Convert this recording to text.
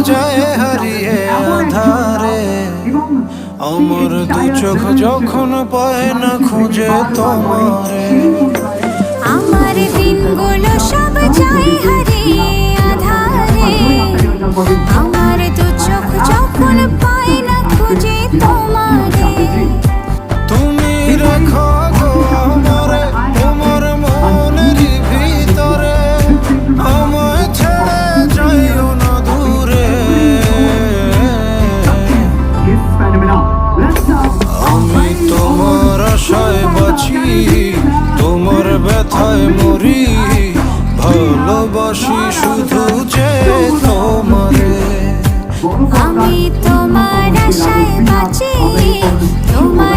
যায় হারিয়ে আধারে। আমার দু চোখ যখন পায় না খুঁজে তোমারে। আমার দিনগুলো সব যায় হারিয়ে আধারে। আমার দু চোখ যখন পায় না খুঁজে তোমারে। তুমি রেখো গো আমারে তোমার মনের ভিতরে, আমায় ছেড়ে যাইও না দূরে। আমি তোমার আশায় বাঁচি, তোমার ব্যথায় মরি, ভালোবাসি শুধু যে তোমারে। আমি তোমার আশায় বাঁচি, তোমার